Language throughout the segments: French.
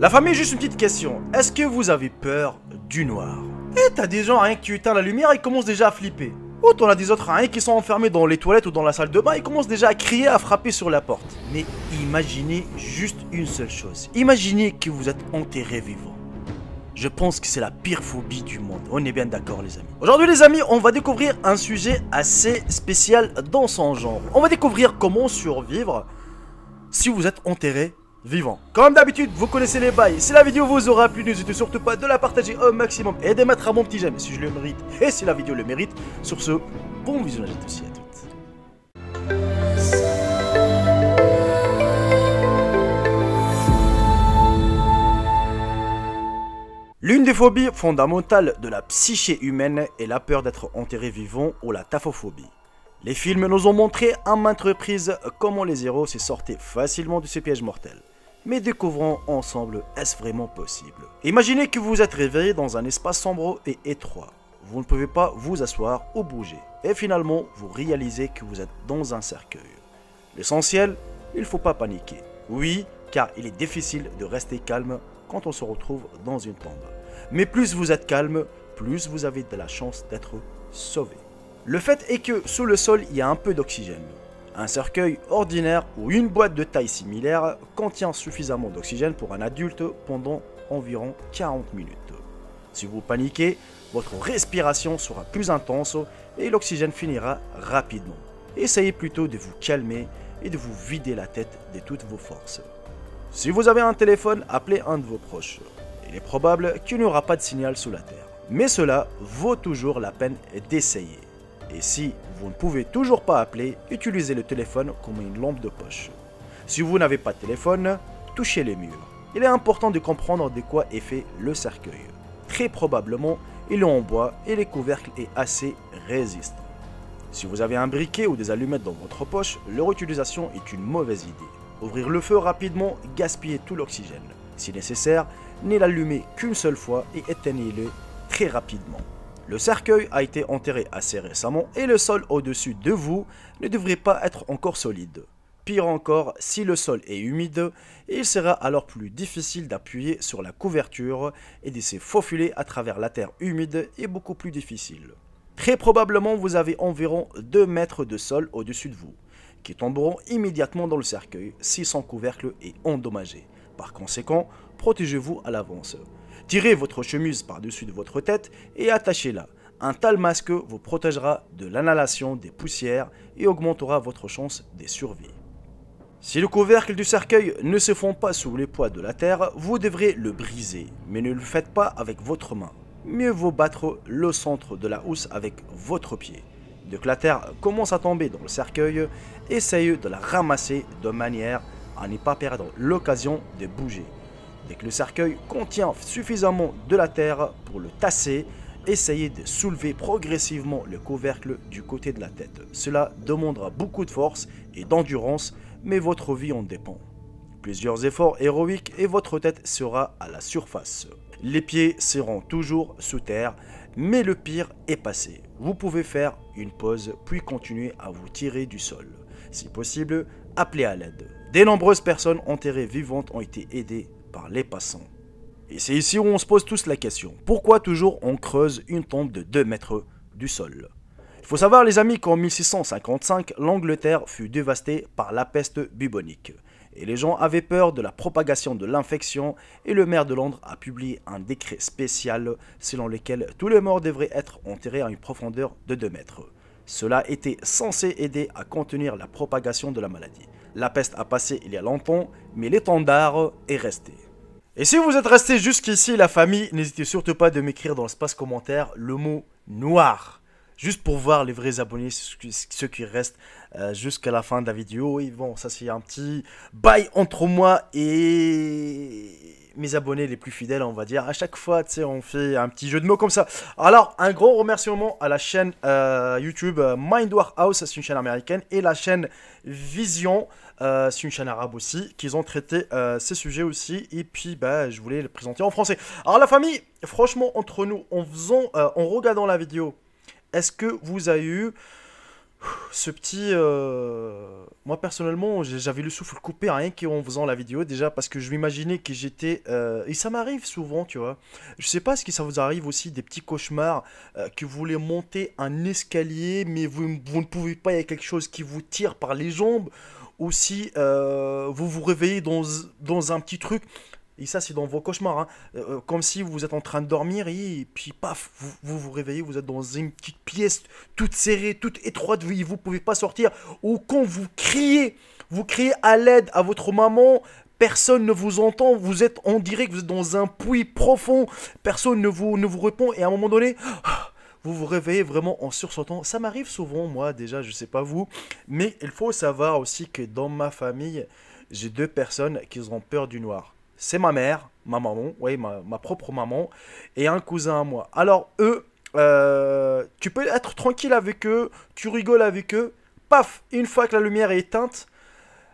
La famille, juste une petite question. Est-ce que vous avez peur du noir? Et t'as des gens, rien que tu éteins la lumière, ils commencent déjà à flipper. Ou t'en as des autres, rien qui sont enfermés dans les toilettes ou dans la salle de bain, ils commencent déjà à crier, à frapper sur la porte. Mais imaginez juste une seule chose. Imaginez que vous êtes enterré vivant. Je pense que c'est la pire phobie du monde. On est bien d'accord les amis. Aujourd'hui les amis, on va découvrir un sujet assez spécial dans son genre. On va découvrir comment survivre si vous êtes enterré vivant. Comme d'habitude, vous connaissez les bails. Si la vidéo vous aura plu, n'hésitez surtout pas de la partager au maximum et de mettre un bon petit j'aime si je le mérite et si la vidéo le mérite. Sur ce, bon visionnage à tous et à toutes. L'une des phobies fondamentales de la psyché humaine est la peur d'être enterré vivant ou la taphophobie. Les films nous ont montré à maintes reprises comment les héros se sortaient facilement de ces pièges mortels. Mais découvrons ensemble, est-ce vraiment possible? Imaginez que vous êtes réveillé dans un espace sombre et étroit. Vous ne pouvez pas vous asseoir ou bouger. Et finalement, vous réalisez que vous êtes dans un cercueil. L'essentiel, il ne faut pas paniquer. Oui, car il est difficile de rester calme quand on se retrouve dans une tombe. Mais plus vous êtes calme, plus vous avez de la chance d'être sauvé. Le fait est que sous le sol, il y a un peu d'oxygène. Un cercueil ordinaire ou une boîte de taille similaire contient suffisamment d'oxygène pour un adulte pendant environ 40 minutes. Si vous paniquez, votre respiration sera plus intense et l'oxygène finira rapidement. Essayez plutôt de vous calmer et de vous vider la tête de toutes vos forces. Si vous avez un téléphone, appelez un de vos proches. Il est probable qu'il n'y aura pas de signal sous la terre. Mais cela vaut toujours la peine d'essayer. Et si vous ne pouvez toujours pas appeler, utilisez le téléphone comme une lampe de poche. Si vous n'avez pas de téléphone, touchez les murs. Il est important de comprendre de quoi est fait le cercueil. Très probablement, il est en bois et le couvercle est assez résistant. Si vous avez un briquet ou des allumettes dans votre poche, leur utilisation est une mauvaise idée. Ouvrir le feu rapidement, gaspiller tout l'oxygène. Si nécessaire, ne l'allumez qu'une seule fois et éteignez-le très rapidement. Le cercueil a été enterré assez récemment et le sol au-dessus de vous ne devrait pas être encore solide. Pire encore, si le sol est humide, il sera alors plus difficile d'appuyer sur la couverture et de se faufiler à travers la terre humide est beaucoup plus difficile. Très probablement, vous avez environ 2 mètres de sol au-dessus de vous, qui tomberont immédiatement dans le cercueil si son couvercle est endommagé. Par conséquent, protégez-vous à l'avance. Tirez votre chemise par-dessus de votre tête et attachez-la. Un tel masque vous protégera de l'inhalation des poussières et augmentera votre chance de survie. Si le couvercle du cercueil ne se fond pas sous les poids de la terre, vous devrez le briser, mais ne le faites pas avec votre main. Mieux vaut battre le centre de la housse avec votre pied. Dès que la terre commence à tomber dans le cercueil, essayez de la ramasser de manière à ne pas perdre l'occasion de bouger. Dès que le cercueil contient suffisamment de la terre pour le tasser, essayez de soulever progressivement le couvercle du côté de la tête. Cela demandera beaucoup de force et d'endurance, mais votre vie en dépend. Plusieurs efforts héroïques et votre tête sera à la surface. Les pieds seront toujours sous terre, mais le pire est passé. Vous pouvez faire une pause puis continuer à vous tirer du sol. Si possible, appelez à l'aide. De nombreuses personnes enterrées vivantes ont été aidées par les passants. Et c'est ici où on se pose tous la question. Pourquoi toujours on creuse une tombe de 2 mètres du sol? Il faut savoir les amis qu'en 1655, l'Angleterre fut dévastée par la peste bubonique. Et les gens avaient peur de la propagation de l'infection et le maire de Londres a publié un décret spécial selon lequel tous les morts devraient être enterrés à une profondeur de 2 mètres. Cela était censé aider à contenir la propagation de la maladie. La peste a passé il y a longtemps, mais l'étendard est resté. Et si vous êtes resté jusqu'ici, la famille, n'hésitez surtout pas de m'écrire dans l'espace commentaire le mot noir. Juste pour voir les vrais abonnés, ceux qui restent jusqu'à la fin de la vidéo. Et bon, ça c'est un petit bail entre moi et mes abonnés les plus fidèles, on va dire. À chaque fois, tu sais, on fait un petit jeu de mots comme ça. Alors, un gros remerciement à la chaîne YouTube Mind Warehouse, c'est une chaîne américaine, et la chaîne Vision, c'est une chaîne arabe aussi, qu'ils ont traité ces sujets aussi. Et puis, bah, je voulais le présenter en français. Alors, la famille, franchement, entre nous, en regardant la vidéo, est-ce que vous avez eu Ce petit, moi personnellement, j'avais le souffle coupé rien qu'en faisant la vidéo déjà parce que je m'imaginais que j'étais, et ça m'arrive souvent, tu vois. Je sais pas si ça vous arrive aussi des petits cauchemars que vous voulez monter un escalier mais vous ne pouvez pas, il y a quelque chose qui vous tire par les jambes ou si vous vous réveillez dans un petit truc. Et ça, c'est dans vos cauchemars, hein. Comme si vous êtes en train de dormir et puis paf, vous réveillez, vous êtes dans une petite pièce toute serrée, toute étroite, vous ne pouvez pas sortir. Ou quand vous criez à l'aide à votre maman, personne ne vous entend, vous êtes, on dirait que vous êtes dans un puits profond, personne ne vous répond et à un moment donné, vous vous réveillez vraiment en sursautant. Ça m'arrive souvent, moi déjà, je sais pas vous, mais il faut savoir aussi que dans ma famille, j'ai deux personnes qui ont peur du noir. C'est ma mère, ma maman, oui, ma propre maman, et un cousin à moi. Alors eux, tu peux être tranquille avec eux, tu rigoles avec eux, paf, une fois que la lumière est éteinte,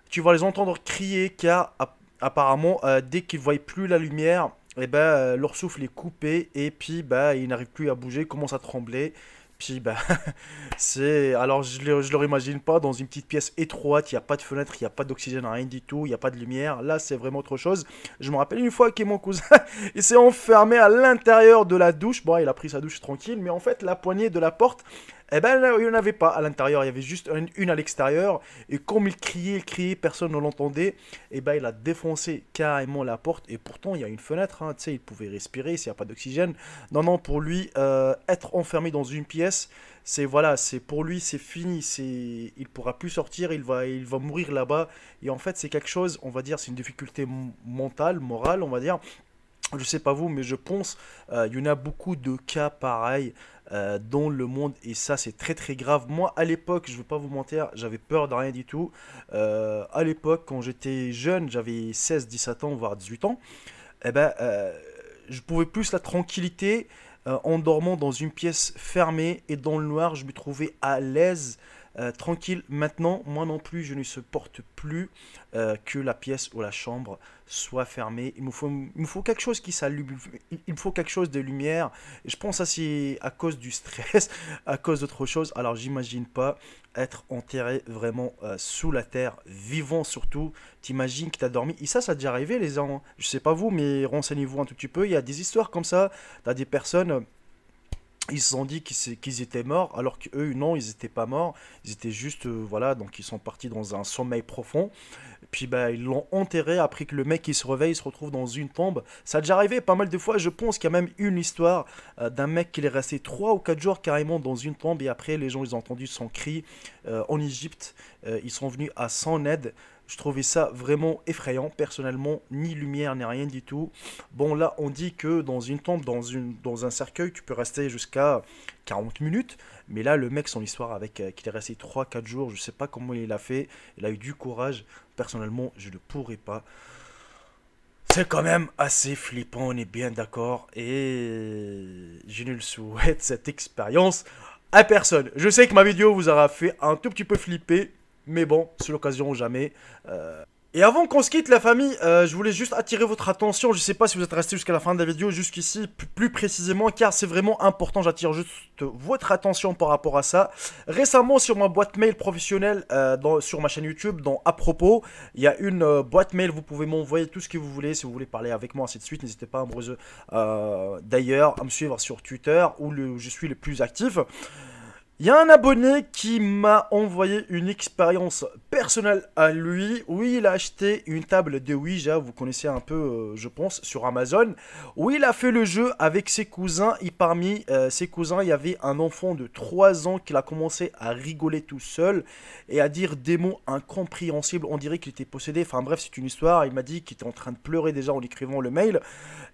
tu vas les entendre crier car apparemment, dès qu'ils ne voient plus la lumière, eh ben, leur souffle est coupé et puis bah, ils n'arrivent plus à bouger, ils commencent à trembler. Puis bah, c'est... Alors je leur imagine pas dans une petite pièce étroite, il n'y a pas de fenêtre, il n'y a pas d'oxygène, rien du tout, il n'y a pas de lumière. Là c'est vraiment autre chose. Je me rappelle une fois que mon cousin, il s'est enfermé à l'intérieur de la douche. Bon, il a pris sa douche tranquille, mais en fait la poignée de la porte, eh ben il n'y en avait pas à l'intérieur, il y avait juste une à l'extérieur. Et comme il criait, personne ne l'entendait. Et ben il a défoncé carrément la porte. Et pourtant il y a une fenêtre, hein, tu sais, il pouvait respirer s'il n'y a pas d'oxygène. Non, non, pour lui, être enfermé dans une pièce, c'est voilà, c'est pour lui, c'est fini. Il pourra plus sortir, il va mourir là-bas. Et en fait, c'est quelque chose, on va dire, c'est une difficulté mentale, morale, on va dire. Je sais pas vous, mais je pense il y en a beaucoup de cas pareils dans le monde et ça c'est très très grave. Moi à l'époque, je vais pas vous mentir, j'avais peur de rien du tout. À l'époque, quand j'étais jeune, j'avais 16, 17 ans, voire 18 ans, eh ben, je pouvais plus la tranquillité en dormant dans une pièce fermée et dans le noir, je me trouvais à l'aise, tranquille. Maintenant, moi non plus, je ne supporte plus que la pièce ou la chambre soit fermée. Il me faut quelque chose qui s'allume, il me faut quelque chose de lumière. Et je pense que ça c'est à cause du stress, à cause d'autre chose. Alors j'imagine pas être enterré vraiment sous la terre, vivant surtout. T'imagines que t'as dormi. Et ça a déjà arrivé les gens. Je sais pas vous, mais renseignez-vous un tout petit peu. Il y a des histoires comme ça. T'as des personnes ils se sont dit qu'ils étaient morts, alors qu'eux, non, ils n'étaient pas morts. Ils étaient juste, voilà, donc ils sont partis dans un sommeil profond. Et puis, bah, ils l'ont enterré. Après que le mec, il se réveille, il se retrouve dans une tombe. Ça a déjà arrivé pas mal de fois. Je pense qu'il y a même une histoire d'un mec qui est resté 3 ou 4 jours carrément dans une tombe. Et après, les gens, ils ont entendu son cri en Égypte. Ils sont venus à son aide. Je trouvais ça vraiment effrayant, personnellement, ni lumière, ni rien du tout. Bon, là, on dit que dans une tombe, dans un cercueil, tu peux rester jusqu'à 40 minutes. Mais là, le mec, son histoire avec qu'il est resté 3 4 jours, je sais pas comment il a fait. Il a eu du courage. Personnellement, je ne pourrais pas. C'est quand même assez flippant, on est bien d'accord. Et je ne le souhaite, cette expérience, à personne. Je sais que ma vidéo vous aura fait un tout petit peu flipper. Mais bon, c'est l'occasion ou jamais. Et avant qu'on se quitte la famille, je voulais juste attirer votre attention. Je sais pas si vous êtes resté jusqu'à la fin de la vidéo, jusqu'ici, plus précisément, car c'est vraiment important. J'attire juste votre attention par rapport à ça. Récemment, sur ma boîte mail professionnelle, sur ma chaîne YouTube, dans À propos, il y a une boîte mail. Vous pouvez m'envoyer tout ce que vous voulez. Si vous voulez parler avec moi, ainsi de suite, n'hésitez pas à d'ailleurs à me suivre sur Twitter, où je suis le plus actif. Il y a un abonné qui m'a envoyé une expérience personnelle à lui, où il a acheté une table de Ouija, vous connaissez un peu, je pense, sur Amazon, où il a fait le jeu avec ses cousins, et parmi ses cousins, il y avait un enfant de 3 ans qui a commencé à rigoler tout seul, et à dire des mots incompréhensibles, on dirait qu'il était possédé, enfin bref, c'est une histoire, il m'a dit qu'il était en train de pleurer déjà en écrivant le mail,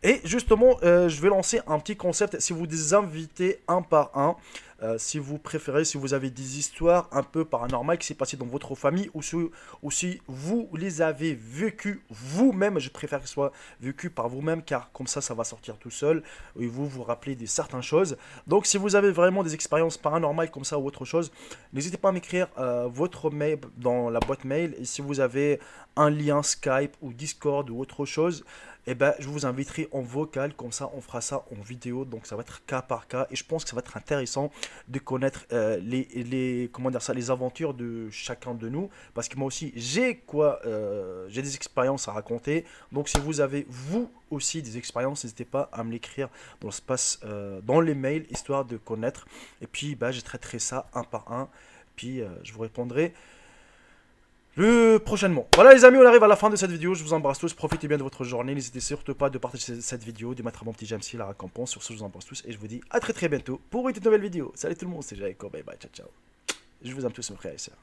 et justement, je vais lancer un petit concept, si vous les invitez un par un, si vous préférez, si vous avez des histoires un peu paranormales qui s'est passées dans votre famille ou si vous les avez vécues vous-même, je préfère que ce soit vécu par vous-même car comme ça va sortir tout seul et vous vous rappelez de certaines choses. Donc si vous avez vraiment des expériences paranormales comme ça ou autre chose, n'hésitez pas à m'écrire votre mail dans la boîte mail et si vous avez un lien Skype ou Discord ou autre chose, et ben, je vous inviterai en vocal, comme ça on fera ça en vidéo, donc ça va être cas par cas, et je pense que ça va être intéressant de connaître comment dire ça, les aventures de chacun de nous, parce que moi aussi j'ai des expériences à raconter, donc si vous avez vous aussi des expériences, n'hésitez pas à me l'écrire dans l'espace, dans les mails, histoire de connaître, et puis bah, je traiterai ça un par un, puis je vous répondrai prochainement. Voilà les amis, on arrive à la fin de cette vidéo. Je vous embrasse tous, profitez bien de votre journée. N'hésitez surtout pas de partager cette vidéo, de mettre un bon petit j'aime si la récompense. Sur ce, je vous embrasse tous et je vous dis à très bientôt pour une toute nouvelle vidéo. Salut tout le monde, c'est Jacob, bye bye, ciao ciao. Je vous aime tous mes frères et sœurs.